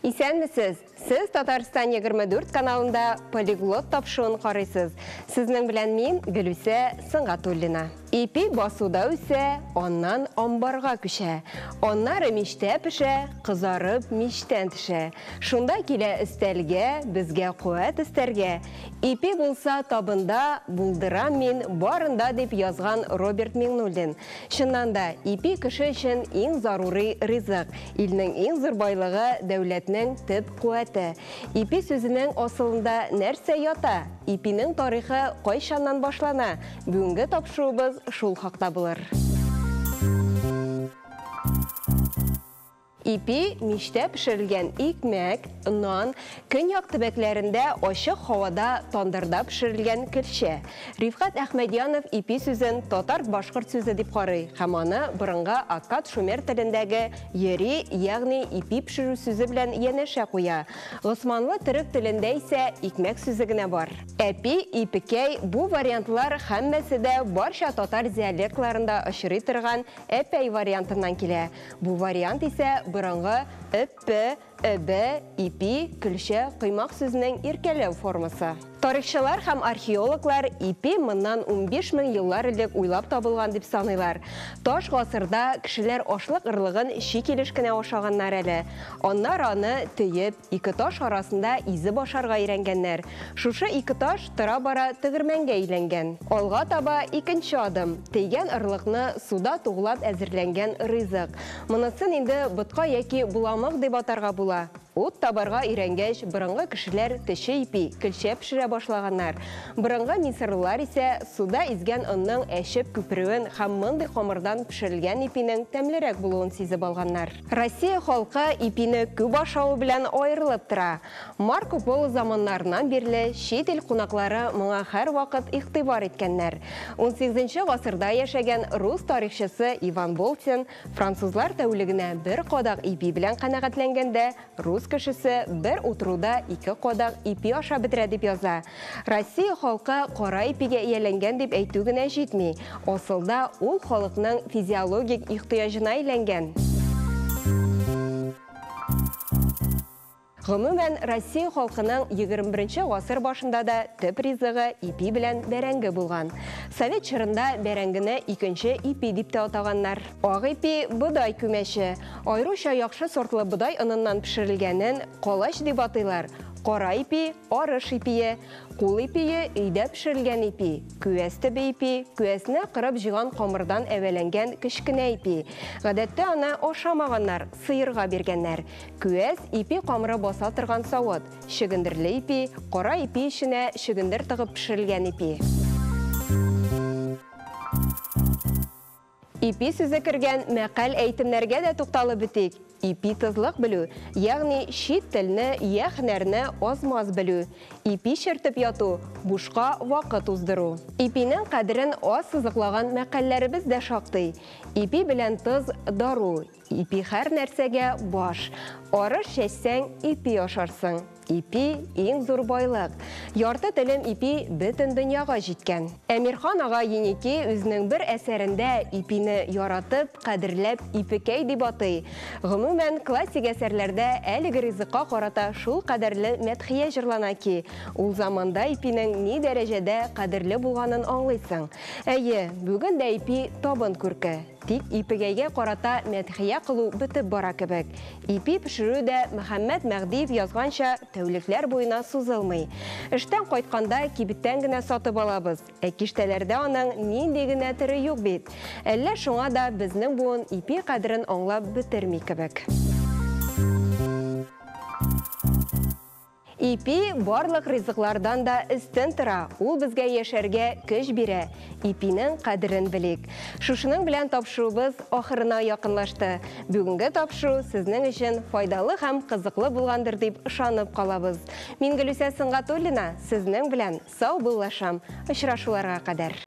Исәнмесез? Сіз Татарстан 24 каналында полиглот тапшуын қарайсыз. Сізнің білән мен Гүлүсә Сыңғатуллина. Ипи басуда үсә, оннан амбарға күшә. Оннары миштә пішә, қызарып миштән тішә. Шунда келе істәлге, бізге қуәт істәрге. Ипи болса табында, булдырам мен барында деп язған Роберт Миңнуллин. Шыннанда, ипи кіші үшін ең зарури ризық. Илнің ең зор байлығы дәулетнің төп қуәті. Ипи сөзінің асылында нәрсә ята? Ипинің тарихы қайшаннан башлана? Бүгінгі тапшуыбыз шул хақта булыр. Ипи миштә пішірілген икмәк, нан, көньяк төбәкләрендә ашык һавада тандырда пішірілген кілшә. Рифқат Әхмәдиянов ипи сүзен татар-башқұрт сөзі дип қарый, һәм аны бұрынғы аккад шумер телендәге ери, ягъни ипи пішіру сүзі белән янәшә куя. Госманлы төрек телендә исә икмәк сүзе генә бар. Әпи, ипекәй бу вариантлар һәммәсе дә барча татар диалектларында очрый торган әпәй вариантыннан килә. Бу вариант исә бұрынғы үппі, үбі, ипи, күлші, қоймақ сөзінің иркелеу формасы. Тарихчылар һәм археологлар ипи мыннан 15 мең еллар элек уйлап табылган дип саныйлар. Таш гасырда кешеләр ашлык ырлыгын шикелеш кенә ашаганнар әле. Аннар аны төеп, ике таш арасында изе башарга өйрәнгәннәр. Шушы ике таш тора-бара тегермәнгә әйләнгән. Алга таба икенче адым. Тейгән ырлыкны суда туглап әзерләнгән ризык. Монысын инде ботка яки буламык дип атарга була. Ут табарга өйрәнгәч, бұрынғы кешеләр теше ипи, кілшә пішірә башлаганнар. Бұрынғы мисырлар исә суда изгән онның әшеп күпіруін һәм мындай хомырдан пішірілгән ипинең тәмлерәк булуын сизеп алганнар. Россия халкы ипине күп ашауы белән айырылып тора. Марко Поло заманнарынан бирле чит ил кунаклары моңа һәр вакыт игътибар иткәннәр. 18-нче гасырда яшәгән рус тарихчысы Иван Болтин французлар тәүлегенә бер кадак ипи белән канәгатьләнгәндә, рус кешесе бер утыруда 2 кадак ипи аша бетерә дип яза. Россия халкы кара ипигә ияләнгән дип әйтү генә җитми. Асылда ул халыкның физиологик ихтыяҗына әйләнгән. Гомумән, Россия халкының 21-нче гасыр башында да төп ризыгы ипи белән бәрәңге булган. Совет чорында бәрәңгене икенче ипи дип тә атаганнар. Ак ипи бодай күмәче, аеруча яхшы сортлы бодай оныннан пешерелгәнен калач дип атыйлар. Кара ипи, арыш ипие, кул ипие, өйдә пешерелгән ипи, күәс төбе ипи, күәсне кырып җыган камырдан әвәләнгән кечкенә ипи. Гадәттә аны ашамаганнар, сыерга биргәннәр. Күәс ипи камыры баса торган савыт, шигендерле ипи, кара ипи эченә шигендер тыгып пешерелгән ипи. Ипи сүзе кергән мәкаль әйтемнәргә дә тукталып бетик. Ипи тызлык белү, ягъни чит телне, я һөнәрне аз-маз белү. Ипи чертеп яту, бушка вакыт уздыру. Ипинең кадерен аз сызыклаган мәкалләребез дә шактый. Ипи белән тыз дару. Ипи һәр нәрсәгә баш. Арыш чәчсәң, ипи ашарсың. Ипи иң зур байлык. Ярты телем ипи бөтен дөньяга җиткән. Әмирхан ага Еники үзенең бер әсәрендә ипине яратып, кадерләп ипекәй дип атый. Гомумән, классик әсәрләрдә әлеге ризыкка карата шул кадерле мәдхия җырлана ки, ул заманда ипинең ни дәрәҗәдә кадерле булганын аңлыйсың. Әйе, бүген дә ипи табын күрке. Тик ипегәйгә карата мәдхия кылу бетеп бара кебек. Ипи пешерү дә Мөхәммәд Мәгдиев язганча тәүлекләр буена сузылмый. Эштән кайтканда кибеттән генә сатып алабыз. Киштәләрдә аның нинди генә төре юк бит. Әллә шуңа да безнең буын ипи кадерен аңлап бетерми кебек. Ипи барлык ризыклардан да өстен тора. Ул безгә яшәргә көч бирә. Ипинең кадерен белик. Шушының белән тапшуыбыз ахырына якынлашты. Бүгенге тапшу сезнең өчен файдалы һәм кызыклы булгандыр дип ышанып калабыз. Мин Гөлүсә Сыңғатуллина, сезнең белән сау булышам. Очрашуларга кадәр.